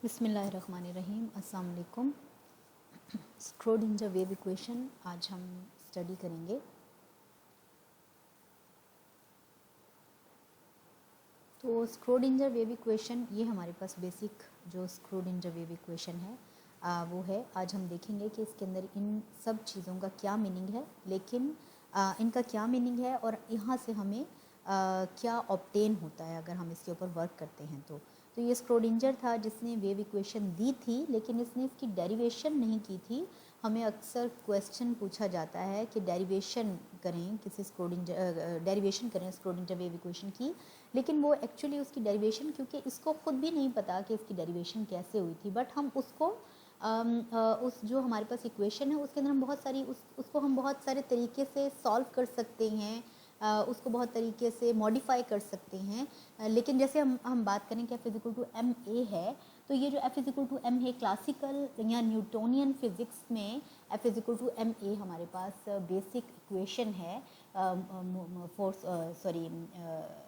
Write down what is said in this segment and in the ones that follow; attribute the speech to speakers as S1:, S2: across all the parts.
S1: बिस्मिल्लाहिर्रहमानिर्रहीम। अस्सलाम वालेकुम। स्क्रोडिंजर वेव इक्वेशन आज हम स्टडी करेंगे। तो स्क्रोडिंजर वेव इक्वेशन ये हमारे पास बेसिक जो स्क्रोडिंजर वेव इक्वेशन है वो है। आज हम देखेंगे कि इसके अंदर इन सब चीज़ों का क्या मीनिंग है, लेकिन इनका क्या मीनिंग है और यहाँ से हमें क्या ऑब्टेन होता है अगर हम इसके ऊपर वर्क करते हैं। तो ये स्क्रोडिंजर था जिसने वेव इक्वेशन दी थी, लेकिन इसने इसकी डेरिवेशन नहीं की थी। हमें अक्सर क्वेश्चन पूछा जाता है कि डेरिवेशन करें स्क्रोडिंजर वेव इक्वेशन की, लेकिन वो एक्चुअली उसकी डेरिवेशन, क्योंकि इसको खुद भी नहीं पता कि इसकी डेरिवेशन कैसे हुई थी, बट हम उसको उस जो हमारे पास इक्वेशन है उसके अंदर हम बहुत सारी उसको हम बहुत सारे तरीके से सॉल्व कर सकते हैं, उसको बहुत तरीके से मॉडिफाई कर सकते हैं। लेकिन जैसे हम बात करें कि F=ma है, तो ये जो F=m है क्लासिकल या न्यूटोनियन फिज़िक्स में F=ma हमारे पास बेसिक इक्वेशन है,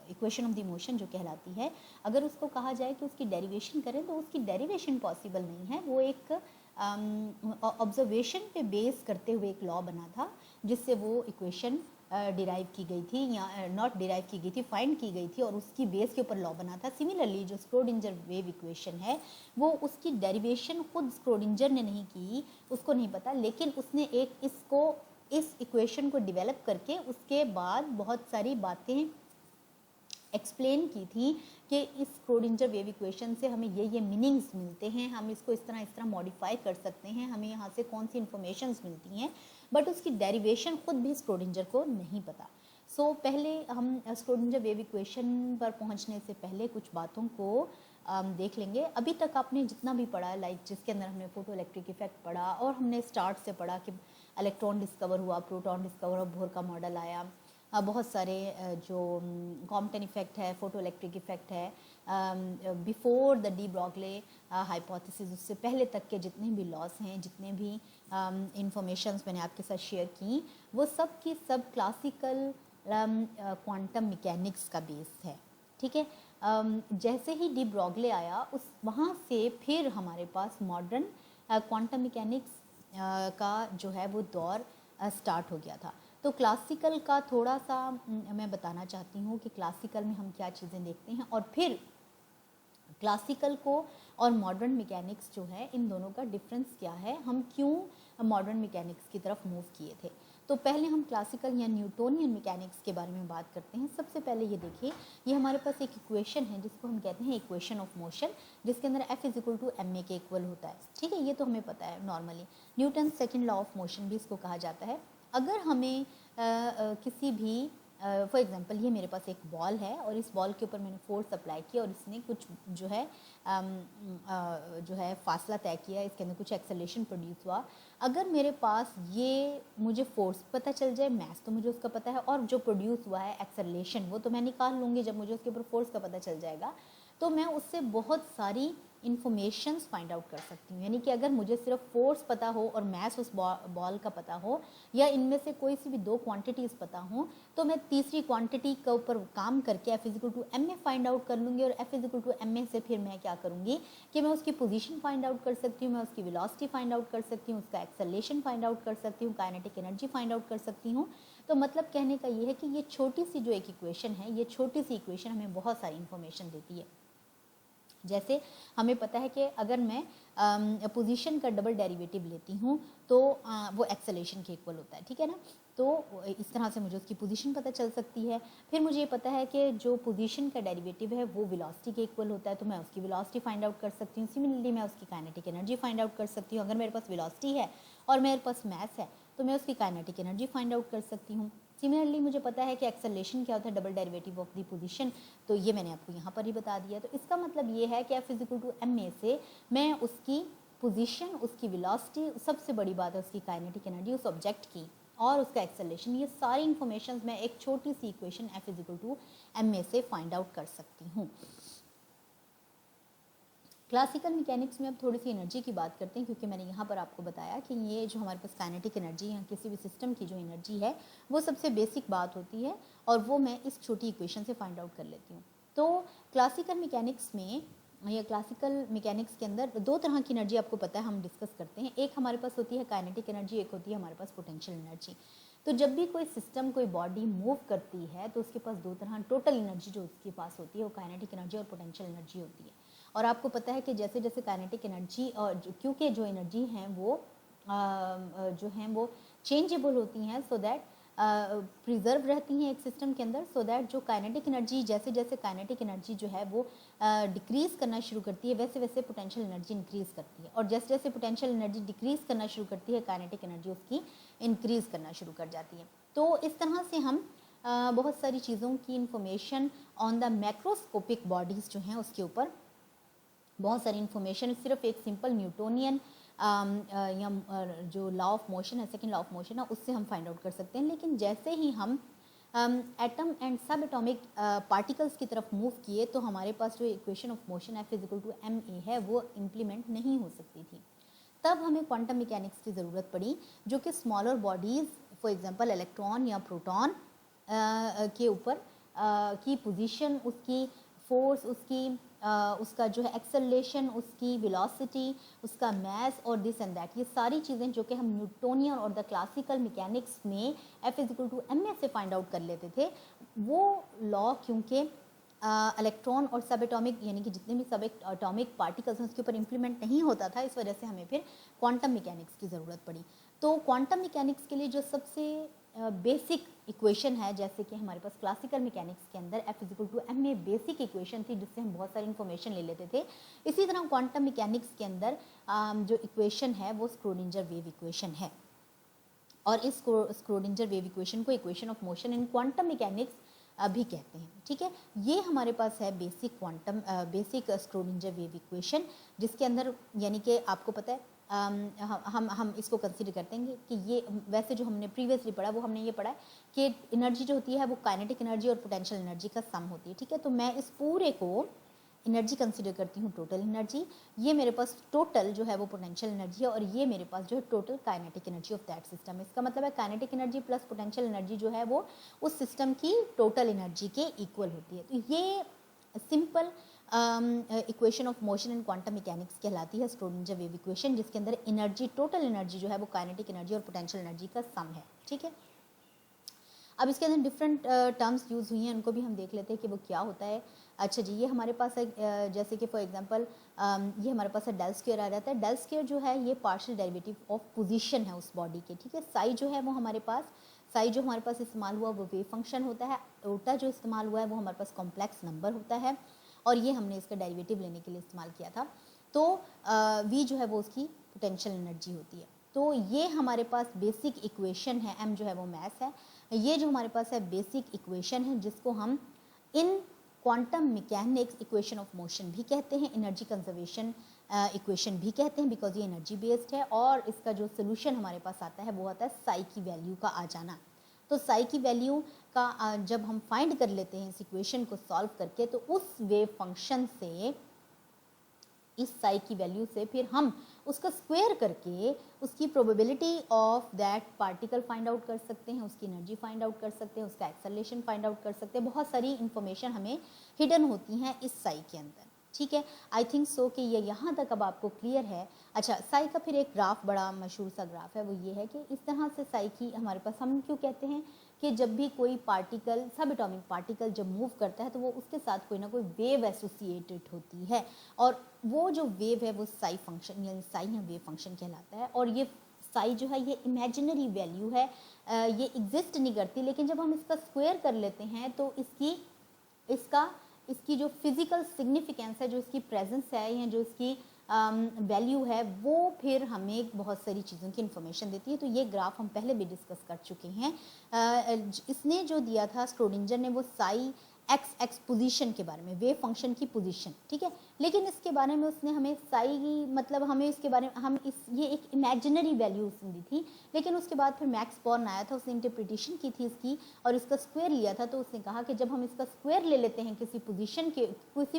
S1: इक्वेशन ऑफ द मोशन जो कहलाती है। अगर उसको कहा जाए कि उसकी डेरिवेशन करें तो उसकी डेरिवेशन पॉसिबल नहीं है। वो एक ऑब्जर्वेशन पे बेस करते हुए एक लॉ बना था जिससे वो इक्वेशन डिराइव की गई थी, या नॉट डिराइव की गई थी, फाइंड की गई थी, और उसकी बेस के ऊपर लॉ बना था। सिमिलरली जो स्क्रोडिंजर वेव इक्वेशन है वो उसकी डेरिवेशन खुद स्क्रोडिंजर ने नहीं की, उसको नहीं पता, लेकिन उसने इस इक्वेशन को डेवलप करके उसके बाद बहुत सारी बातें एक्सप्लेन की थी कि इस स्क्रोडिंजर वेव इक्वेशन से हमें ये मीनिंग्स मिलते हैं, हम इसको इस तरह मॉडिफाई कर सकते हैं, हमें यहाँ से कौन सी इन्फॉर्मेशंस मिलती हैं, बट उसकी डेरिवेशन खुद भी स्क्रोडिंजर को नहीं पता। पहले हम स्क्रोडिंजर वेव इक्वेशन पर पहुँचने से पहले कुछ बातों को देख लेंगे। अभी तक आपने जितना भी पढ़ा, लाइक जिसके अंदर हमने फोटो इलेक्ट्रिक इफेक्ट पढ़ा और हमने स्टार्ट से पढ़ा कि इलेक्ट्रॉन डिस्कवर हुआ, प्रोटॉन डिस्कवर हुआ, बोहर का मॉडल आया, बहुत सारे जो कॉम्पटन इफेक्ट है, फोटो इलेक्ट्रिक इफेक्ट है, before the D Broglie hypothesis, उससे पहले तक के जितने भी लॉस हैं, जितने भी इंफॉर्मेशंस मैंने आपके साथ शेयर की, वो सब की सब क्लासिकल क्वांटम मैकेनिक्स का बेस है। ठीक है। जैसे ही डी ब्रॉगले आया उस वहाँ से फिर हमारे पास मॉडर्न क्वांटम मैकेनिक्स का जो है वो दौर स्टार्ट हो गया था। तो क्लासिकल का थोड़ा सा मैं बताना चाहती हूँ कि क्लासिकल में हम क्या चीज़ें देखते हैं, और फिर क्लासिकल को और मॉडर्न मैकेनिक्स जो है इन दोनों का डिफरेंस क्या है, हम क्यों मॉडर्न मैकेनिक्स की तरफ मूव किए थे। तो पहले हम क्लासिकल या न्यूटोनियन मैकेनिक्स के बारे में बात करते हैं। सबसे पहले ये देखिए, ये हमारे पास एक इक्वेशन है जिसको हम कहते हैं इक्वेशन ऑफ मोशन, जिसके अंदर F=ma के इक्वल होता है। ठीक है, ये तो हमें पता है normally. Newton second law of motion भी इसको कहा जाता है। अगर हमें किसी भी फॉर एग्जांपल ये मेरे पास एक बॉल है और इस बॉल के ऊपर मैंने फोर्स अप्लाई किया और इसने कुछ जो है फासला तय किया, इसके अंदर कुछ एक्सेलरेशन प्रोड्यूस हुआ। अगर मेरे पास ये मुझे फोर्स पता चल जाए, मास तो मुझे उसका पता है, और जो प्रोड्यूस हुआ है एक्सेलरेशन वो तो मैं निकाल लूँगी जब मुझे उसके ऊपर फोर्स का पता चल जाएगा। तो मैं उससे बहुत सारी इन्फॉर्मेशंस फाइंड आउट कर सकती हूँ। यानी कि अगर मुझे सिर्फ फोर्स पता हो और मास उस बॉल का पता हो, या इनमें से कोई सी भी दो क्वांटिटीज़ पता हो, तो मैं तीसरी क्वांटिटी के ऊपर काम करके F=ma फाइंड आउट कर लूँगी। और F=ma से फिर मैं क्या करूँगी कि मैं उसकी पोजीशन फाइंड आउट कर सकती हूँ, मैं उसकी वेलोसिटी फाइंड आउट कर सकती हूँ, उसका एक्सेलरेशन फाइंड आउट कर सकती हूँ, काइनेटिक एनर्जी फाइंड आउट कर सकती हूँ। तो मतलब कहने का ये है कि ये छोटी सी जो एक इक्वेशन है, ये छोटी सी इक्वेशन हमें बहुत सारी इन्फॉर्मेशन देती है। जैसे हमें पता है कि अगर मैं पोजीशन का डबल डेरिवेटिव लेती हूँ तो वो एक्सेलरेशन के इक्वल होता है। ठीक है ना। तो इस तरह से मुझे उसकी पोजीशन पता चल सकती है। फिर मुझे ये पता है कि जो पोजीशन का डेरिवेटिव है वो वेलोसिटी के इक्वल होता है, तो मैं उसकी वेलोसिटी फाइंड आउट कर सकती हूँ। सिमिलरली मैं उसकी काइनेटिक एनर्जी फाइंड आउट कर सकती हूँ। अगर मेरे पास वेलोसिटी है और मेरे पास मास है तो मैं उसकी काइनेटिक एनर्जी फाइंड आउट कर सकती हूँ। सिमिलरली मुझे पता है कि एक्सेलरेशन क्या होता है, double derivative of the position, तो ये मैंने आपको यहाँ पर ही बता दिया। तो इसका मतलब ये है कि F=ma से मैं उसकी पोजीशन, उसकी वेलोसिटी, सबसे बड़ी बात है उसकी काइनेटिक एनर्जी उस ऑब्जेक्ट की, और उसका एक्सेलरेशन, ये सारी इन्फॉर्मेशन मैं एक छोटी सी इक्वेशन F=ma से फाइंड आउट कर सकती हूँ। क्लासिकल मैकेनिक्स में अब थोड़ी सी एनर्जी की बात करते हैं, क्योंकि मैंने यहाँ पर आपको बताया कि ये जो हमारे पास काइनेटिक एनर्जी है, किसी भी सिस्टम की जो एनर्जी है वो सबसे बेसिक बात होती है, और वो मैं इस छोटी इक्वेशन से फाइंड आउट कर लेती हूँ। तो क्लासिकल मैकेनिक्स में या क्लासिकल मैकेनिक्स के अंदर दो तरह की एनर्जी आपको पता है हम डिस्कस करते हैं। एक हमारे पास होती है काइनेटिक एनर्जी, एक होती है हमारे पास पोटेंशियल एनर्जी। तो जब भी कोई सिस्टम, कोई बॉडी मूव करती है तो उसके पास दो तरह टोटल एनर्जी जो उसके पास होती है वो काइनेटिक एनर्जी और पोटेंशियल एनर्जी होती है। और आपको पता है कि जैसे जैसे काइनेटिक एनर्जी और क्योंकि जो एनर्जी हैं वो जो हैं वो चेंजेबल होती हैं, सो दैट प्रिजर्व रहती हैं एक सिस्टम के अंदर, सो दैट जो काइनेटिक एनर्जी, जैसे जैसे काइनेटिक एनर्जी जो है वो डिक्रीज़ करना शुरू करती है वैसे वैसे पोटेंशियल एनर्जी इंक्रीज़ करती है, और जैसे जैसे पोटेंशियल एनर्जी डिक्रीज़ करना शुरू करती है काइनेटिक एनर्जी उसकी इंक्रीज़ करना शुरू कर जाती है। तो इस तरह से हम बहुत सारी चीज़ों की information on the macroscopic bodies जो हैं उसके ऊपर बहुत सारी इन्फॉर्मेशन सिर्फ एक सिंपल न्यूटोनियन या जो लॉ ऑफ मोशन है, सेकंड लॉ ऑफ मोशन है, उससे हम फाइंड आउट कर सकते हैं। लेकिन जैसे ही हम एटम एंड सब एटॉमिक पार्टिकल्स की तरफ मूव किए तो हमारे पास जो equation of motion F = ma है वो इम्प्लीमेंट नहीं हो सकती थी। तब हमें क्वांटम मैकेनिक्स की ज़रूरत पड़ी, जो कि smaller bodies, for example electron या प्रोटॉन के ऊपर की पोजीशन, उसकी फोर्स, उसका जो है एक्सेलरेशन, उसकी वेलोसिटी, उसका मैस और दिस एंड दैट, ये सारी चीज़ें जो कि हम न्यूटोनियन और द क्लासिकल मैकेनिक्स में F = ma से फाइंड आउट कर लेते थे, वो लॉ क्योंकि इलेक्ट्रॉन और सब एटॉमिक यानी कि जितने भी सब एटॉमिक पार्टिकल्स हैं उसके ऊपर इम्प्लीमेंट नहीं होता था, इस वजह से हमें फिर क्वांटम मैकेनिक्स की ज़रूरत पड़ी। तो क्वांटम मैकेनिक्स के लिए जो सबसे बेसिक इक्वेशन है, जैसे कि हमारे पास क्लासिकल मैकेनिक्स के अंदर F = ma बेसिक इक्वेशन थी जिससे हम बहुत सारी इन्फॉर्मेशन ले लेते थे, इसी तरह क्वांटम मैकेनिक्स के अंदर जो इक्वेशन है वो स्क्रोडिंजर वेव इक्वेशन है। और इस स्क्रोडिंजर वेव इक्वेशन को equation of motion in quantum mechanics भी कहते हैं। ठीक है, ये हमारे पास है बेसिक स्क्रोडिंजर वेव इक्वेशन, जिसके अंदर यानी कि आपको पता है हम इसको कंसीडर करते हैं कि ये वैसे जो हमने प्रीवियसली पढ़ा वो हमने ये पढ़ा है कि एनर्जी जो होती है वो काइनेटिक एनर्जी और पोटेंशियल एनर्जी का सम होती है। ठीक है, तो मैं इस पूरे को एनर्जी कंसीडर करती हूँ टोटल एनर्जी, ये मेरे पास टोटल जो है वो पोटेंशियल एनर्जी है, और ये मेरे पास जो है total kinetic energy of that system है। इसका मतलब है kinetic energy plus potential energy जो है वो उस सिस्टम की टोटल एनर्जी के इक्वल होती है। तो ये simple equation of motion in quantum mechanics कहलाती है स्क्रोडिंजर वेव इक्वेशन, जिसके अंदर एनर्जी, टोटल एनर्जी जो है वो काइनेटिक एनर्जी और पोटेंशियल एनर्जी का सम है। ठीक है, अब इसके अंदर डिफरेंट टर्म्स यूज़ हुई हैं, उनको भी हम देख लेते हैं कि वो क्या होता है। अच्छा जी, ये हमारे पास है जैसे कि फॉर एग्जांपल ये हमारे पास है डेल स्क्वायर आ जाता है। डेल स्क्वायर जो है ये पार्शियल डेरिवेटिव ऑफ पोजीशन है उस बॉडी के। ठीक है, साई जो है वो हमारे पास इस्तेमाल हुआ वो वेव फंक्शन होता है, ओटा जो इस्तेमाल हुआ है वो हमारे पास कॉम्प्लेक्स नंबर होता है, और ये हमने इसका डेरिवेटिव लेने के लिए इस्तेमाल किया था। तो वी जो है वो उसकी पोटेंशियल एनर्जी होती है। तो ये हमारे पास बेसिक इक्वेशन है, एम जो है वो मैस है। ये जो हमारे पास है बेसिक इक्वेशन है जिसको हम इन quantum mechanics equation of motion भी कहते हैं, एनर्जी कंजर्वेशन इक्वेशन भी कहते हैं, बिकॉज ये एनर्जी बेस्ड है। और इसका जो सोल्यूशन हमारे पास आता है वो आता है साई की वैल्यू का आ जाना। तो साई की वैल्यू का जब हम फाइंड कर लेते हैं इस इक्वेशन को सॉल्व करके, तो उस वेव फंक्शन से, इस साई की वैल्यू से फिर हम उसका स्क्वायर करके उसकी probability of that particle find out कर सकते हैं, उसकी एनर्जी फाइंड आउट कर सकते हैं, उसका एक्सेलरेशन फाइंड आउट कर सकते हैं। बहुत सारी इंफॉर्मेशन हमें हिडन होती हैं इस साई के अंदर। ठीक है, आई थिंक सो कि ये यहाँ तक अब आपको क्लियर है। अच्छा, साई का फिर एक ग्राफ, बड़ा मशहूर सा ग्राफ है, वो ये है कि इस तरह से साई की हमारे पास, हम क्यों कहते हैं कि जब भी कोई पार्टिकल, सब एटॉमिक पार्टिकल जब मूव करता है तो वो उसके साथ कोई ना कोई वेव एसोसिएटेड होती है, और वो जो वेव है वो साई फंक्शन यानी साई या वेव फंक्शन कहलाता है। और ये साई जो है ये इमेजिनरी वैल्यू है, ये एग्जिस्ट नहीं करती, लेकिन जब हम इसका स्क्वायर कर लेते हैं तो इसकी जो फिजिकल सिग्निफिकेंस है, जो इसकी प्रेजेंस है या जो इसकी वैल्यू है, वो फिर हमें बहुत सारी चीज़ों की इन्फॉर्मेशन देती है। तो ये ग्राफ हम पहले भी डिस्कस कर चुके हैं। इसने जो दिया था स्क्रोडिंजर ने, वो साई एक्स पोजीशन के बारे में, वेव फंक्शन की पोजीशन। ठीक है, लेकिन इसके बारे में उसने हमें साई, मतलब हमें इसके बारे में ये एक इमेजिनरी वैल्यू उसने दी थी, लेकिन उसके बाद फिर मैक्स बॉर्न आया था, उसने इंटरप्रिटेशन की थी इसकी और इसका स्क्वायर लिया था। तो उसने कहा कि जब हम इसका स्क्वायर ले लेते हैं किसी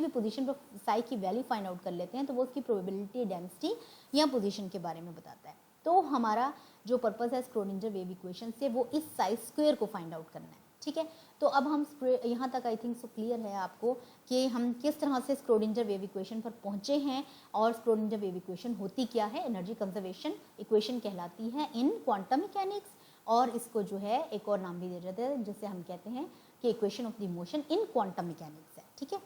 S1: भी पोजीशन पर साई की वैल्यू फाइंड आउट कर लेते हैं, तो वो उसकी प्रोबेबिलिटी डेंसिटी या पोजीशन के बारे में बताता है। तो हमारा जो पर्पस है स्क्रोडिंजर वेव इक्वेशन से, वो इस साई स्क्वायर को फाइंड आउट करना है। ठीक है। तो अब हम यहाँ तक आई थिंक सो क्लियर है आपको कि हम किस तरह से स्क्रोडिंजर वेव इक्वेशन पर पहुँचे हैं और स्क्रोडिंजर वेव इक्वेशन होती क्या है, एनर्जी कंजर्वेशन इक्वेशन कहलाती है इन क्वांटम मैकेनिक्स, और इसको जो है एक और नाम भी दे देते हैं जिसे हम कहते हैं कि equation of the motion in quantum mechanics है, ठीक है।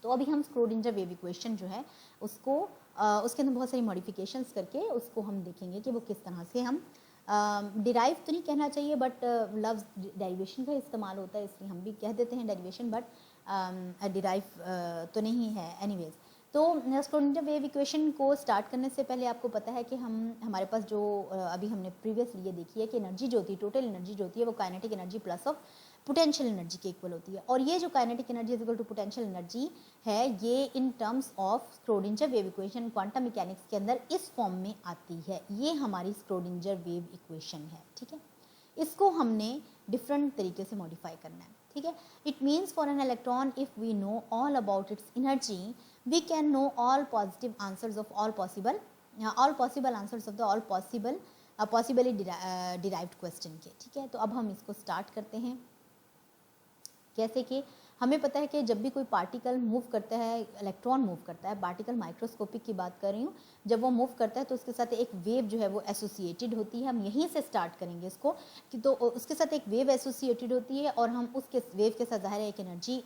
S1: तो अभी हम स्क्रोडिंजर वेव इक्वेशन जो है उसको उसके अंदर बहुत सारी मॉडिफिकेशंस करके उसको हम देखेंगे कि वो किस तरह से हम डिराइव तो नहीं कहना चाहिए बट लफ्ज़ डेरिवेशन का इस्तेमाल होता है इसलिए हम भी कह देते हैं डेरिवेशन, बट डिराइव तो नहीं है एनीवेज। तो स्क्रोडिंजर वेव इक्वेशन को स्टार्ट करने से पहले आपको पता है कि हमारे पास जो अभी हमने प्रीवियसली ये देखी है कि एनर्जी जो होती है, टोटल एनर्जी जो होती है वो kinetic energy plus of potential energy के इक्वल होती है, और ये जो kinetic energy is equal to potential energy है ये in terms of Schrodinger wave equation quantum mechanics के अंदर इस फॉर्म में आती है। ये हमारी स्क्रोडिंजर वेव इक्वेशन है, ठीक है। इसको हमने डिफरेंट तरीके से मॉडिफाई करना है, ठीक है। It means for an electron if we know all about its energy we can know all positive answers of all possible answers of the all possibly derived question के, ठीक है। तो अब हम इसको स्टार्ट करते हैं। जैसे कि हमें पता है कि जब भी कोई पार्टिकल मूव करता है, इलेक्ट्रॉन मूव करता है, पार्टिकल माइक्रोस्कोपिक की बात कर रही हूँ, जब वो मूव करता है तो उसके साथ एक वेव जो है वो एसोसिएटेड होती है। हम यहीं से स्टार्ट करेंगे इसको कि तो उसके साथ एक वेव एसोसिएटेड होती है और हम उसके वेव के साथ ज़ाहिर है एक एनर्जी,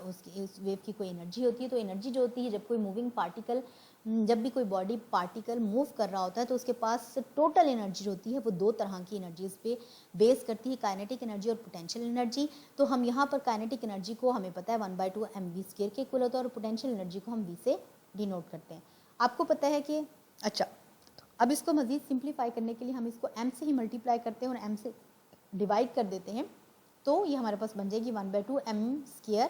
S1: उस वेव की कोई एनर्जी होती है। तो एनर्जी जो होती है जब कोई मूविंग पार्टिकल, जब भी कोई बॉडी पार्टिकल मूव कर रहा होता है तो उसके पास टोटल एनर्जी होती है वो दो तरह की एनर्जीज पे बेस करती है, काइनेटिक एनर्जी और पोटेंशियल एनर्जी। तो हम यहाँ पर काइनेटिक एनर्जी को हमें पता है 1/2 mv² के इक्वल होता है और पोटेंशियल एनर्जी को हम v से डिनोट करते हैं। आपको पता है कि अच्छा, अब इसको मज़ीद सिंप्लीफाई करने के लिए हम इसको m से ही मल्टीप्लाई करते हैं और m से डिवाइड कर देते हैं, तो ये हमारे पास बन जाएगी 1/2 m²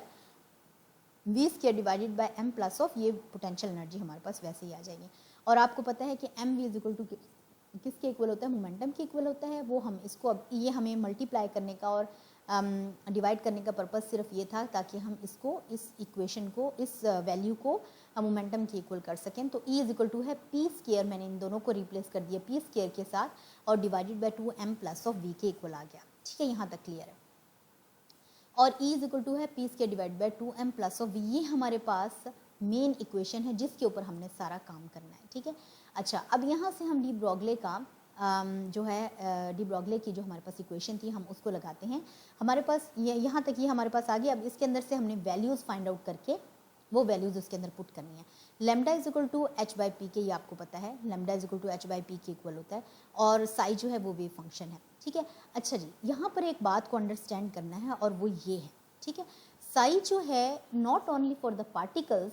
S1: v² divided by m plus of ये पोटेंशियल एनर्जी हमारे पास वैसे ही आ जाएगी। और आपको पता है कि mv इज इक्वल टू किसके इक्वल होता है, मोमेंटम के इक्वल होता है। वो हम इसको अब ये हमें मल्टीप्लाई करने का और डिवाइड करने का पर्पज़ सिर्फ ये था ताकि हम इसको, इस इक्वेशन को, इस वैल्यू को मोमेंटम के इक्वल कर सकें। तो E इज इक्वल टू है p², मैंने इन दोनों को रिप्लेस कर दिया p² के साथ और divided by 2m plus of v के इक्वल आ गया, ठीक है। यहाँ तक क्लियर है। और E इज इक्वल टू है p² divide by 2m plus of v, ये हमारे पास मेन इक्वेशन है जिसके ऊपर हमने सारा काम करना है, ठीक है। अच्छा, अब यहाँ से हम डी ब्रॉगले का जो है डी ब्रॉगले की जो हमारे पास इक्वेशन थी हम उसको लगाते हैं। हमारे पास ये यहाँ तक ये हमारे पास आ गया। अब इसके अंदर से हमने वैल्यूज़ फाइंड आउट करके वो वैल्यूज़ उसके अंदर पुट करनी है। Lambda is equal to h/p के, ये आपको पता है, lambda is equal to h/p के इक्वल होता है और साई जो है वो वेव फंक्शन है, ठीक है। अच्छा जी, यहाँ पर एक बात को अंडरस्टैंड करना है और वो ये है, ठीक है। साई जो है not only for the particles,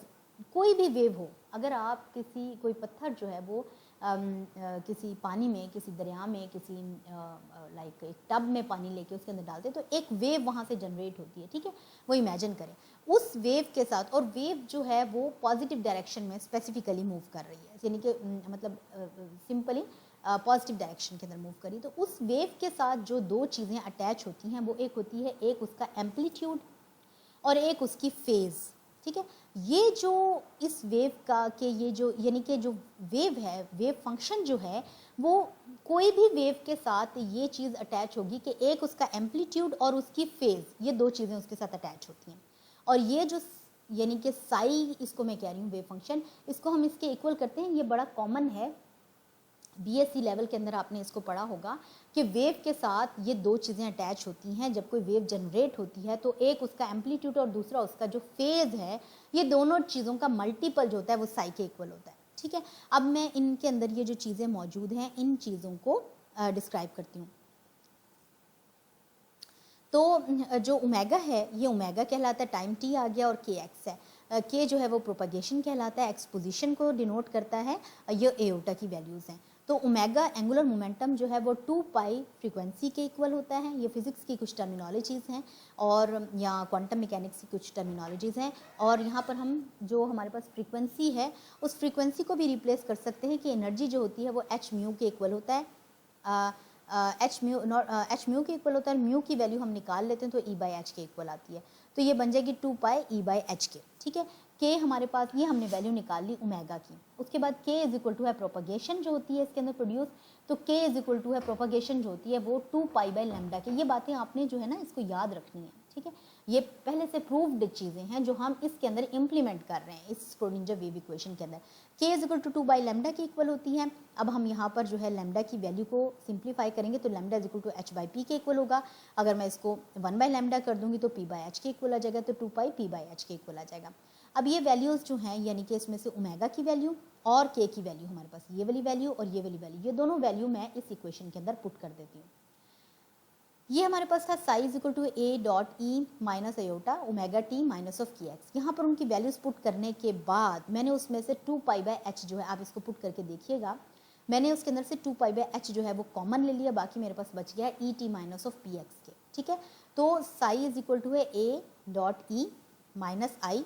S1: कोई भी वेव हो, अगर आप कोई पत्थर जो है वो किसी पानी में, किसी दरिया में, किसी लाइक एक टब में पानी लेके उसके अंदर डालते हैं तो एक वेव वहाँ से जनरेट होती है, ठीक है। वो इमेजिन करें उस वेव के साथ, और वेव जो है वो पॉजिटिव डायरेक्शन में स्पेसिफिकली मूव कर रही है, यानी कि मतलब सिंपली पॉजिटिव डायरेक्शन के अंदर मूव करी। तो उस वेव के साथ जो दो चीज़ें अटैच होती हैं वो एक होती है, एक उसका एम्पलीट्यूड और एक उसकी फेज़, ठीक है। ये जो इस वेव का के ये जो यानी कि जो वेव है, वेव फंक्शन जो है वो कोई भी वेव के साथ ये चीज़ अटैच होगी कि एक उसका एम्पलीट्यूड और उसकी फेज़, ये दो चीज़ें उसके साथ अटैच होती हैं। और ये जो यानी कि साई, इसको मैं कह रही हूँ वेव फंक्शन, इसको हम इसके इक्वल करते हैं। ये बड़ा कॉमन है, बीएससी लेवल के अंदर आपने इसको पढ़ा होगा कि वेव के साथ ये दो चीज़ें अटैच होती हैं। जब कोई वेव जनरेट होती है तो एक उसका एम्पलीट्यूड और दूसरा उसका जो फेज़ है, ये दोनों चीज़ों का मल्टीपल जो होता है वो साई के इक्वल होता है, ठीक है। अब मैं इनके अंदर ये जो चीज़ें मौजूद हैं इन चीज़ों को डिस्क्राइब करती हूँ। तो जो ओमेगा है, ये ओमेगा कहलाता है, टाइम टी आ गया, और के एक्स है। के जो है वो प्रोपगेशन कहलाता है, एक्स पोजीशन को डिनोट करता है, ये एओटा की वैल्यूज़ हैं। तो ओमेगा एंगुलर मोमेंटम जो है वो 2 पाई फ्रीक्वेंसी के इक्वल होता है। ये फिज़िक्स की कुछ टर्मिनोलॉजीज़ हैं और या क्वांटम मैकेनिक्स की कुछ टर्मिनोलॉजीज़ हैं। और यहाँ पर हम जो हमारे पास फ्रीक्वेंसी है उस फ्रीक्वेंसी को भी रिप्लेस कर सकते हैं कि एनर्जी जो होती है वो एच म्यू के इक्वल होता है। एच म्यू के इक्वल होता है, म्यू की वैल्यू हम निकाल लेते हैं तो E/h के इक्वल आती है। तो ये बन जाएगी 2 पाई E/h के, ठीक है। के हमारे पास, ये हमने वैल्यू निकाल ली ओमेगा की। उसके बाद के इज इक्वल टू है प्रोपगेशन जो होती है इसके अंदर प्रोड्यूस, तो के इज इक्वल टू है प्रोपगेशन जो होती है वो 2 पाई बाय लैम्डा के। ये बातें आपने जो है ना इसको याद रखनी है, ठीक है। ये पहले से प्रूव्ड चीज़ें हैं जो हम इसके अंदर इम्प्लीमेंट कर रहे हैं इस स्क्रोडिंजर वेव इक्वेशन के अंदर। K is equal to 2 by lambda की इक्वल होती है। अब हम यहाँ पर जो है लैम्डा की वैल्यू को सिंप्लीफाई करेंगे तो lambda is equal to H by P के इक्वल होगा। अगर मैं इसको 1 बाई लैम्डा कर दूंगी तो पी बाई एच के इक्वल आ जाएगा, तो 2 पाई पी बाई एच के इक्वल आ जाएगा। अब ये वैल्यूज़ जो हैं यानी कि इसमें से ओमेगा की वैल्यू और के की वैल्यू, हमारे पास ये वाली वैल्यू और ये वाली वैल्यू, ये दोनों वैल्यू मैं इस इक्वेशन के अंदर पुट कर देती हूँ। ये हमारे पास था psi is equal to A dot E minus iota omega T minus of K X. यहाँ पर उनकी वैल्यूज पुट करने के बाद मैंने उसमें से 2 पाई बाय एच जो है, आप इसको पुट करके देखिएगा, मैंने उसके अंदर से 2 पाई बाय एच जो है वो कॉमन ले लिया, बाकी मेरे पास बच गया E T minus of P X के, ठीक है। तो साई इज इक्वल टू है A dot E minus I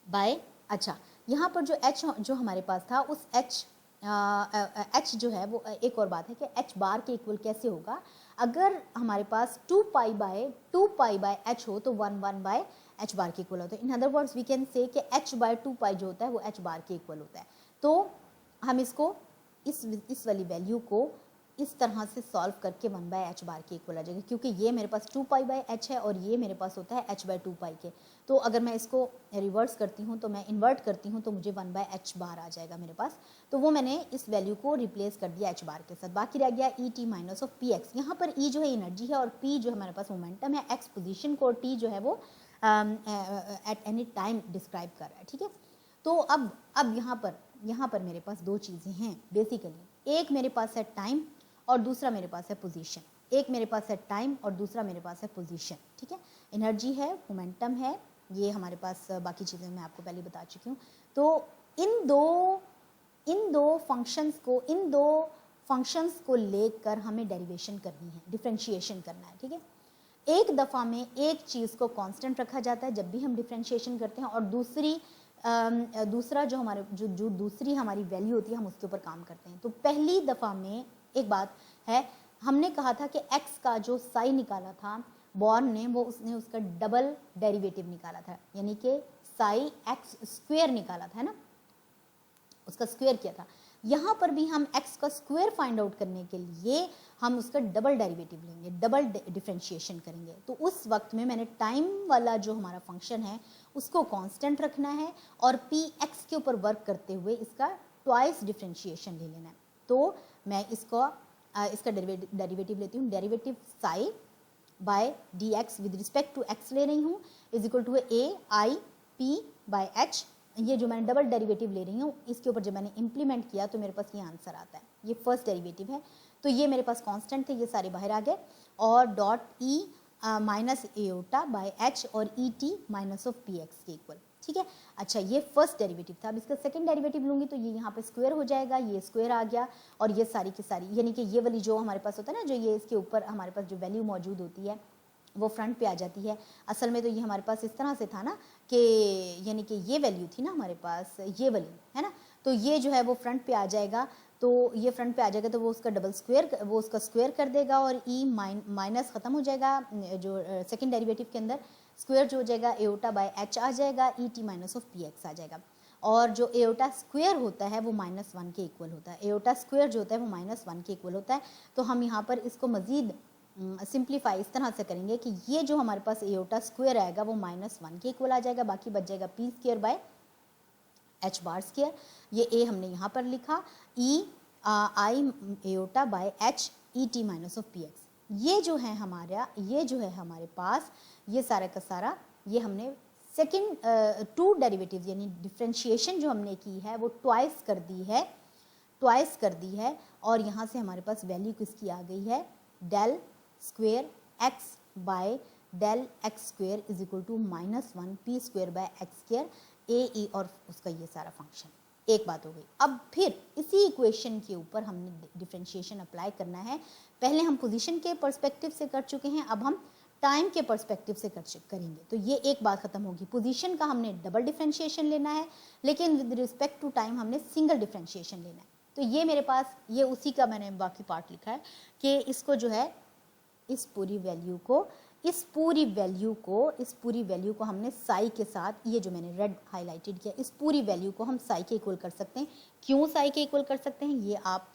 S1: by, अच्छा यहाँ पर जो एच जो हमारे पास था उस एच जो है वो, एक और बात है कि एच बार के इक्वल कैसे होगा, अगर हमारे पास 2 पाई बाय एच हो तो 1 बाय एच बार के इक्वल होता है। In other words we can say कि एच बाय 2 पाई जो होता है वो एच बार के इक्वल होता है। तो हम इसको इस वाली वैल्यू को इस तरह से सॉल्व करके 1 बाय एच बार के इक्वल आ जाएगा, क्योंकि ये मेरे पास 2 पाई बाय एच है और ये मेरे पास होता है एच बाय 2 पाई के। तो अगर मैं इसको रिवर्स करती हूँ तो मैं इन्वर्ट करती हूँ तो मुझे 1 बाय एच बार आ जाएगा मेरे पास। तो वो मैंने इस वैल्यू को रिप्लेस कर दिया एच बार के साथ, बाकी रह गया E T minus of P x. यहाँ पर ई जो है एनर्जी है और पी जो है हमारे पास मोमेंटम है, एक्स पोजिशन को, और टी जो है वो एट एनी टाइम डिस्क्राइब कर रहा है, ठीक है। तो अब यहाँ पर मेरे पास दो चीज़ें हैं बेसिकली, एक मेरे पास है टाइम और दूसरा मेरे पास है पोजीशन। एक मेरे पास है टाइम और दूसरा मेरे पास है पोजीशन, ठीक है। एनर्जी है, मोमेंटम है, ये हमारे पास बाकी चीज़ें मैं आपको पहले बता चुकी हूँ। तो इन दो फंक्शंस को लेकर हमें डेरिवेशन करनी है, डिफरेंशिएशन करना है, ठीक है। एक दफ़ा में एक चीज़ को कांस्टेंट रखा जाता है जब भी हम डिफरेंशिएशन करते हैं, और दूसरा जो हमारे जो दूसरी हमारी वैल्यू होती है हम उसके ऊपर काम करते हैं। तो पहली दफ़ा में एक बात है, हमने कहा था कि x का जो साई निकाला था बॉर्न ने, वो उसने उसका डबल डेरिवेटिव निकाला था, यानी कि साई x स्क्वायर निकाला था, है ना, उसका स्क्वायर किया था। यहाँ पर भी हम x का स्क्वायर फाइंड आउट करने के लिए हम उसका डबल डेरिवेटिव लेंगे, डबल डिफरेंशिएशन करेंगे। तो उस वक्त में मैंने टाइम वाला जो हमारा फंक्शन है उसको कांस्टेंट रखना है और px के ऊपर वर्क करते हुए इसका ट्वाइस डिफरेंशिएशन ले लेना है। तो मैं इसका डेरिवेटिव लेती हूँ, derivative psi by D X with respect to X ले रही हूँ is equal to A I P by H. ये जो मैंने डबल डेरिवेटिव ले रही हूँ इसके ऊपर जब मैंने इंप्लीमेंट किया तो मेरे पास ये आंसर आता है, ये फर्स्ट डेरिवेटिव है। तो ये मेरे पास कांस्टेंट थे, ये सारे बाहर आ गए, और dot E minus iota by H और E T minus of P X के इक्वल, ठीक है। अच्छा, ये फर्स्ट डेरिवेटिव था। अब इसका सेकंड डेरिवेटिव लूँगी तो ये यहाँ पे स्क्वायर हो जाएगा, ये स्क्वायर आ गया, और ये सारी की सारी यानी कि ये वाली जो हमारे पास होता है ना, जो ये इसके ऊपर हमारे पास जो वैल्यू मौजूद होती है वो फ्रंट पे आ जाती है। असल में तो ये हमारे पास इस तरह से था ना कि यानी कि ये वैल्यू थी ना हमारे पास, ये वाली है ना, तो ये जो है वो फ्रंट पे आ जाएगा। तो ये फ्रंट पे आ जाएगा तो वो उसका डबल स्क्वायर, वो उसका स्क्वायर कर देगा और ई माइनस ख़त्म हो जाएगा, जो सेकंड डेरिवेटिव के अंदर स्क्वायर जो हो जाएगा एओटा बाय एच आ जाएगा, E T minus of P X आ जाएगा। और जो एओटा स्क्वायर होता है वो -1 के इक्वल होता है, एओटा स्क्वायर जो होता है वो -1 के इक्वल होता है। तो हम यहाँ पर इसको मज़ीद सिंप्लीफाई इस तरह से करेंगे कि ये जो हमारे पास एओटा स्क्वायर आएगा वो -1 के इक्वल आ जाएगा, बाकी बच जाएगा P square by H bar square. ये ए हमने यहाँ पर लिखा, E I iota by H E T minus of P X. ये जो है हमारे पास ये सारा का सारा ये हमने सेकंड टू डेरिवेटिव यानी डिफरेंशिएशन जो हमने की है वो ट्वाइस कर दी है, और यहाँ से हमारे पास वैल्यू किसकी आ गई है, del square X by del X square is equal to -1 P square by X square A E, और उसका ये सारा फंक्शन। एक बात हो गई। अब फिर इसी इक्वेशन के ऊपर हमने डिफरेंशिएशन अप्लाई करना है। पहले हम पोजीशन के पर्सपेक्टिव से कर चुके हैं, अब हम टाइम के पर्सपेक्टिव से करेंगे। तो ये एक बात खत्म होगी, पोजीशन का हमने डबल डिफरेंशिएशन लेना है, लेकिन विद रिस्पेक्ट टू टाइम हमने सिंगल डिफरेंशिएशन लेना है। तो ये मेरे पास ये उसी का मैंने बाकी पार्ट लिखा है कि इसको जो है इस पूरी वैल्यू को इस पूरी वैल्यू को हमने साई के साथ, ये जो मैंने रेड हाईलाइटेड किया, इस पूरी वैल्यू को हम साई के इक्वल कर सकते हैं। क्यों साई के इक्वल कर सकते हैं, ये आप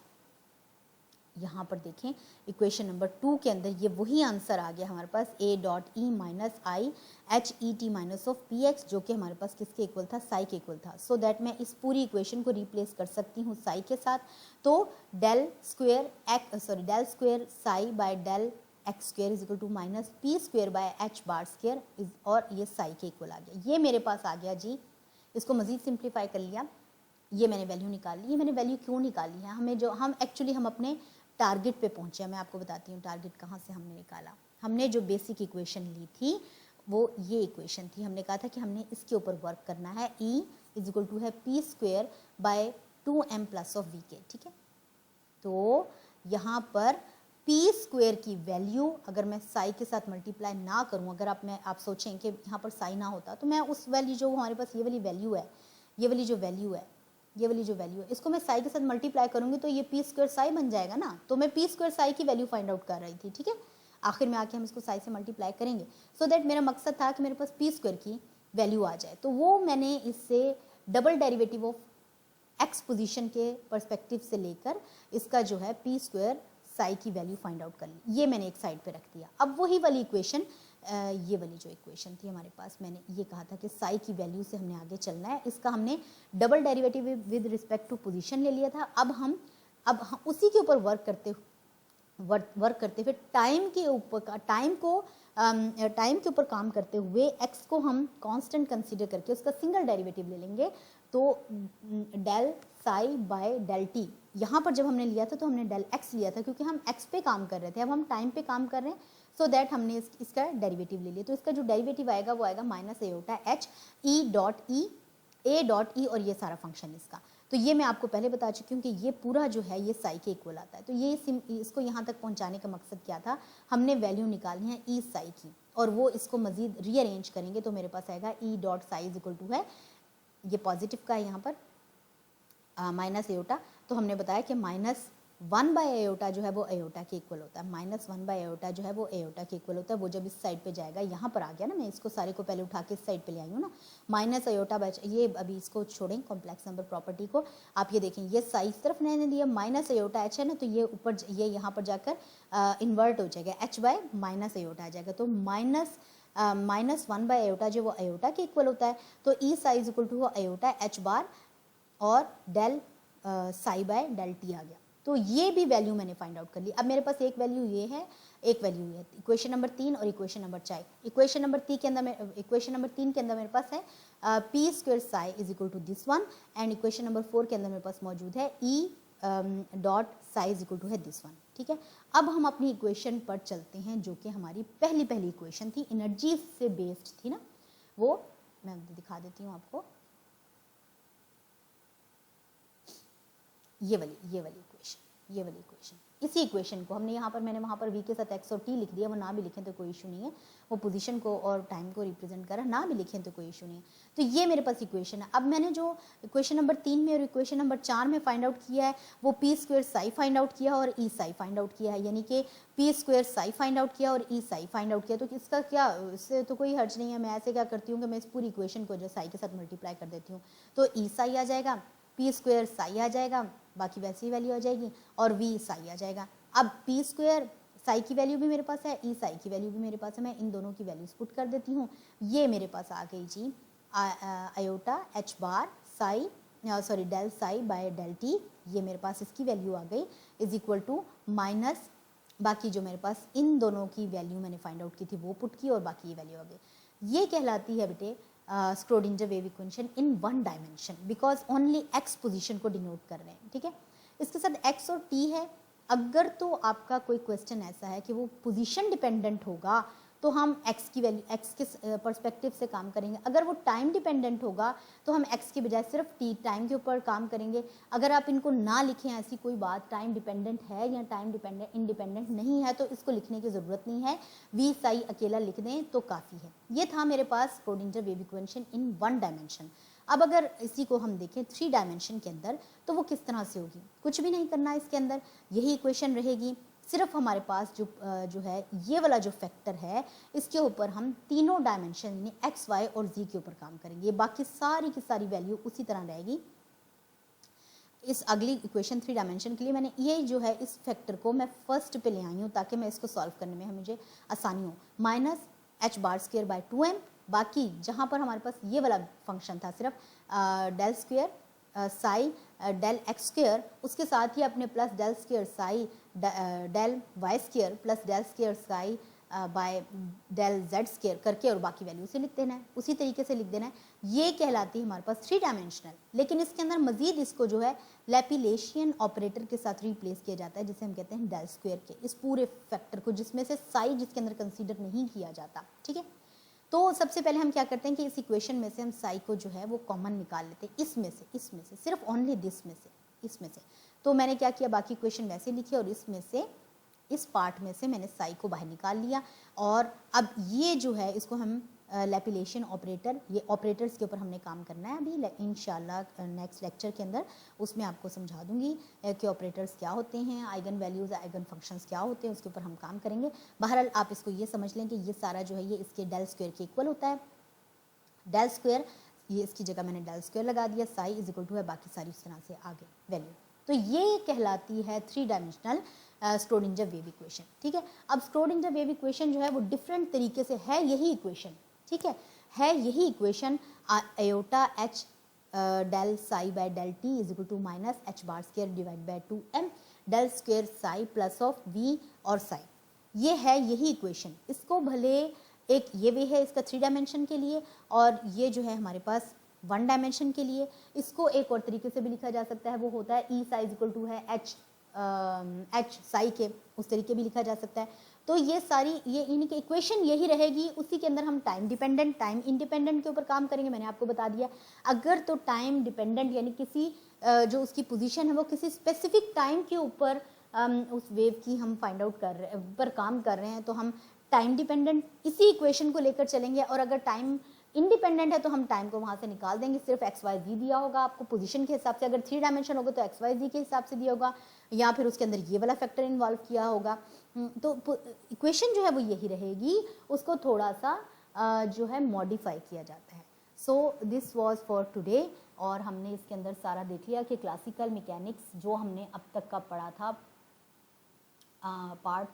S1: यहाँ पर देखें इक्वेशन नंबर 2 के अंदर ये वही आंसर आ गया हमारे पास, a dot E minus I H E T minus of P x, जो कि हमारे पास किसके इक्वल था, साई के इक्वल था। सो दैट मैं इस पूरी इक्वेशन को रिप्लेस कर सकती हूँ साई के साथ। तो del square psi by del x square is equal to minus P square by H bar square, और ये साई के इक्वल आ गया। ये मेरे पास आ गया जी। इसको मजीद सिंप्लीफाई कर लिया, ये मैंने वैल्यू निकाल ली। ये मैंने वैल्यू क्यों निकाली है, हमें जो हम एक्चुअली हम अपने टारगेट पे पहुंचे। मैं आपको बताती हूँ टारगेट कहाँ से हमने निकाला। हमने जो बेसिक इक्वेशन ली थी वो ये इक्वेशन थी। हमने कहा था कि हमने इसके ऊपर वर्क करना है। E इज इक्वल टू है P square by 2m plus of V के, ठीक है। तो यहाँ पर पी स्क्वेयर की वैल्यू अगर मैं साई के साथ मल्टीप्लाई ना करूँ, अगर आप सोचें कि यहाँ पर साई ना होता, तो मैं उस वैल्यू जो हमारे पास ये वाली वैल्यू है, ये वाली जो वैल्यू है, इसको मैं साई के साथ मल्टीप्लाई करूंगी तो ये पी स्क्वायर साई बन जाएगा ना। तो मैं पी स्क्वायर साई की वैल्यू फाइंड आउट कर रही थी, ठीक है। आखिर में आके हम इसको साई से मल्टीप्लाई करेंगे, सो दैट मेरा मकसद था कि मेरे पास पी स्क्वायर की वैल्यू आ जाए। तो वो मैंने इससे double derivative of x position के पर्सपेक्टिव से लेकर इसका जो है पी स्क्वायर साई की वैल्यू फाइंड आउट कर ली। ये मैंने एक साइड पे रख दिया। अब वही वाली इक्वेशन, ये वाली जो इक्वेशन थी हमारे पास, मैंने ये कहा था कि साई की वैल्यू से हमने आगे चलना है। इसका हमने double derivative with respect to position ले लिया था। अब हम उसी के ऊपर वर्क करते हुए टाइम के ऊपर काम करते हुए एक्स को हम कांस्टेंट कंसीडर करके उसका सिंगल डेरिवेटिव ले लेंगे। तो del psi by del t, यहाँ पर जब हमने लिया था तो हमने डेल एक्स लिया था क्योंकि हम एक्स पे काम कर रहे थे। अब हम टाइम पे काम कर रहे हैं, सो दैट हमने इसका डेरिवेटिव ले लिया। तो इसका जो डेरिवेटिव आएगा वो आएगा minus aorta H A dot ई और ये सारा फंक्शन इसका। तो ये मैं आपको पहले बता चुकी हूँ कि ये पूरा जो है ये साई के इक्वल आता है। तो ये इसको यहाँ तक पहुँचाने का मकसद क्या था, हमने वैल्यू निकालनी है ई साई की, और वो इसको मजीद रीअरेंज करेंगे तो मेरे पास आएगा E dot psi is equal to है, ये पॉजिटिव का है यहाँ पर माइनस एओटा। तो हमने बताया कि माइनस 1 बाय एओटा जो है वो एओटा के इक्वल होता है। माइनस 1 बाय एओटा जो है वो एओटा के इक्वल होता है। वो जब इस साइड पे जाएगा, यहाँ पर आ गया ना, मैं इसको सारे को पहले उठा के इस साइड पे ले आई हूँ ना, माइनस एओटा बाय, ये अभी इसको छोड़ें कॉम्प्लेक्स नंबर प्रॉपर्टी को। आप ये देखें, ये साइज तरफ मैंने दिया माइनस एओटा एच है ना, तो ये ऊपर ये यहाँ पर जाकर इन्वर्ट हो जाएगा, एच बाय माइनस एओटा आ जाएगा। तो माइनस 1 बाय एओटा जो वो एओटा के इक्वल होता है। तो E size equal to iota H bar और del psi by del T आ गया। तो ये भी वैल्यू मैंने फाइंड आउट कर ली। अब मेरे पास एक वैल्यू ये है, एक वैल्यू ये है, इक्वेशन नंबर 3 और इक्वेशन नंबर 4। इक्वेशन नंबर 3 के अंदर मेरे पास है P square psi is equal to this one, and equation number 4 के अंदर मेरे पास मौजूद है E dot psi is equal to है दिस वन, ठीक है। अब हम अपनी इक्वेशन पर चलते हैं जो कि हमारी पहली इक्वेशन थी, एनर्जी से बेस्ड थी ना, वो मैं दिखा देती हूँ आपको। ये वाली इक्वेशन, इसी इक्वेशन को हमने यहाँ पर, मैंने वहाँ पर v के साथ x और t लिख दिया। वो ना भी लिखें तो कोई इशू नहीं है, वो पोजीशन को और टाइम को रिप्रेजेंट कर रहा है, ना भी लिखें तो कोई इशू नहीं है। तो ये मेरे पास इक्वेशन है। अब मैंने जो इक्वेशन नंबर 3 में और इक्वेशन नंबर 4 में फाइंड आउट किया है वो P square Sai find out किया और ई साई फाइंड आउट किया है, यानी कि P square Sai find out किया और ई साई फाइंड आउट किया। तो इसका क्या, इससे तो कोई हर्ज नहीं है। मैं ऐसे क्या करती हूँ कि मैं इस पूरी इक्वेशन को जो साई के साथ मल्टीप्लाई कर देती हूँ, तो ई साई आ जाएगा, पी स्क्वायर साई आ जाएगा, बाकी वैसी ही वैल्यू आ जाएगी, और वी साई आ जाएगा। अब पी स्क्वायर साई की वैल्यू भी मेरे पास है, ई साई की वैल्यू भी मेरे पास है, मैं इन दोनों की वैल्यूज पुट कर देती हूँ। ये मेरे पास आ गई G iota H bar psi, sorry del psi by del T, ये मेरे पास इसकी वैल्यू आ गई इज इक्वल टू माइनस, बाकी जो मेरे पास इन दोनों की वैल्यू मैंने फाइंड आउट की थी वो पुट की, और बाकी ये वैल्यू आ गई। ये कहलाती है बेटे Schrödinger wave equation in one dimension, because only x position को डिनोट कर रहे हैं, ठीक है। इसके साथ एक्स और टी है। अगर तो आपका कोई क्वेश्चन ऐसा है कि वो पोजीशन डिपेंडेंट होगा तो हम एक्स की वैल्यू, एक्स के पर्सपेक्टिव से काम करेंगे। अगर वो टाइम डिपेंडेंट होगा तो हम एक्स की बजाय सिर्फ टी टाइम के ऊपर काम करेंगे। अगर आप इनको ना लिखें, ऐसी कोई बात टाइम डिपेंडेंट है या टाइम इंडिपेंडेंट नहीं है, तो इसको लिखने की ज़रूरत नहीं है, वी साई अकेला लिख दें तो काफ़ी है। ये था मेरे पास Schrodinger wave equation in one dimension. अब अगर इसी को हम देखें 3 डायमेंशन के अंदर, तो वो किस तरह से होगी। कुछ भी नहीं करना है इसके अंदर, यही इक्वेशन रहेगी। सिर्फ हमारे पास जो है ये वाला जो फैक्टर है, इसके ऊपर हम तीनों डायमेंशन यानी एक्स, वाई और जी के ऊपर काम करेंगे। बाकी सारी की सारी वैल्यू उसी तरह रहेगी। इस अगली इक्वेशन 3 डायमेंशन के लिए मैंने ये जो है इस फैक्टर को मैं फर्स्ट पे ले आई हूँ ताकि मैं इसको सॉल्व करने में मुझे आसानी हो। Minus h bar square by 2m, बाकी जहाँ पर हमारे पास ये वाला फंक्शन था सिर्फ del square psi del x square, उसके साथ ही अपने plus del square psi del y square plus del square psi by del z square करके और बाकी वैल्यू से लिख देना है, उसी तरीके से लिख देना है। ये कहलाती है हमारे पास 3 डायमेंशनल, लेकिन इसके अंदर मजीद इसको जो है लैपिलेशियन ऑपरेटर के साथ रिप्लेस किया जाता है, जिसे हम कहते हैं डेल स्क्वेयर के इस पूरे फैक्टर को, जिसमें से साई जिसके अंदर कंसीडर नहीं किया जाता। ठीक है, तो सबसे पहले हम क्या करते हैं कि इस इक्वेशन में से हम साई को जो है वो कॉमन निकाल लेते हैं, इसमें से सिर्फ ओनली दिस में से, इसमें से। तो मैंने क्या किया, बाकी इक्वेशन वैसे लिखी और इसमें से इस पार्ट में से मैंने साई को बाहर निकाल लिया। और अब ये जो है इसको हम लैपिलेशन ऑपरेटर, ये ऑपरेटर्स के ऊपर हमने काम करना है अभी इंशाल्लाह नेक्स्ट लेक्चर के अंदर, उसमें आपको समझा दूंगी कि ऑपरेटर्स क्या होते हैं, आइगन वैल्यूज़ आइगन फंक्शंस क्या होते हैं, उसके ऊपर हम काम करेंगे। बहरहाल आप इसको ये समझ लें कि ये सारा जो है ये इसके डेल स्क्वायर के इक्वल होता है। डेल स्क्वायर, ये इसकी जगह मैंने डेल स्क्वायर लगा दिया, साई इज इक्वल टू है बाकी सारी इस तरह से आगे वैल्यू। तो ये कहलाती है 3 डायमेंशनल स्क्रोडिंजर वेव इक्वेशन। ठीक है, अब स्क्रोडिंजर वेव इक्वेशन जो है वो डिफरेंट तरीके से है यही इक्वेशन। ठीक है यही equation iota h del psi by del t is equal to minus h bar square divide by 2m del square psi plus of v और साई, ये है यही इक्वेशन। इसको भले एक ये वे है इसका 3 डायमेंशन के लिए, और ये जो है हमारे पास 1 डायमेंशन के लिए। इसको एक और तरीके से भी लिखा जा सकता है, वो होता है ई साई इक्वल टू है एच साई के, उस तरीके भी लिखा जा सकता है। तो ये सारी ये इनकी इक्वेशन यही रहेगी, उसी के अंदर हम टाइम डिपेंडेंट टाइम इंडिपेंडेंट के ऊपर काम करेंगे। मैंने आपको बता दिया, अगर तो टाइम डिपेंडेंट यानी किसी जो उसकी पोजीशन है वो किसी स्पेसिफिक टाइम के ऊपर उस वेव की हम फाइंड आउट कर रहे पर काम कर रहे हैं, तो हम टाइम डिपेंडेंट इसी इक्वेशन को लेकर चलेंगे। और अगर टाइम इंडिपेंडेंट है तो हम टाइम को वहाँ से निकाल देंगे, सिर्फ एक्स वाई जी दिया होगा आपको पोजीशन के हिसाब से। अगर 3 डायमेंशन होगा तो एक्स वाई जी के हिसाब से दिया होगा, या फिर उसके अंदर ये वाला फैक्टर इन्वॉल्व किया होगा। तो इक्वेशन जो है वो यही रहेगी, उसको थोड़ा सा जो है मॉडिफाई किया जाता है। So this was for today, और हमने इसके अंदर सारा देख लिया कि क्लासिकल मैकेनिक्स जो हमने अब तक का पढ़ा था, पार्ट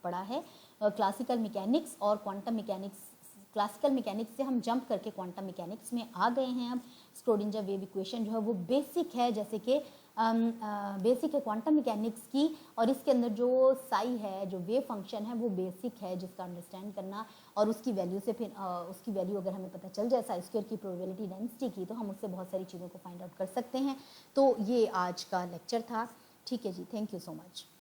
S1: पढ़ा है क्लासिकल मैकेनिक्स और क्वांटम मैकेनिक्स। क्लासिकल मैकेनिक्स से हम जंप करके क्वांटम मैकेनिक्स में आ गए हैं। अब स्क्रोडिंजर वेव इक्वेशन जो है वो बेसिक है, जैसे कि बेसिक है क्वांटम मैकेनिक्स की, और इसके अंदर जो साई है, जो वेव फंक्शन है, वो बेसिक है जिसका अंडरस्टैंड करना, और उसकी वैल्यू से फिर उसकी वैल्यू अगर हमें पता चल जाए साई स्क्वायर की प्रोबेबिलिटी डेंसिटी की, तो हम उससे बहुत सारी चीज़ों को फाइंड आउट कर सकते हैं। तो ये आज का लेक्चर था। ठीक है जी, थैंक यू सो मच।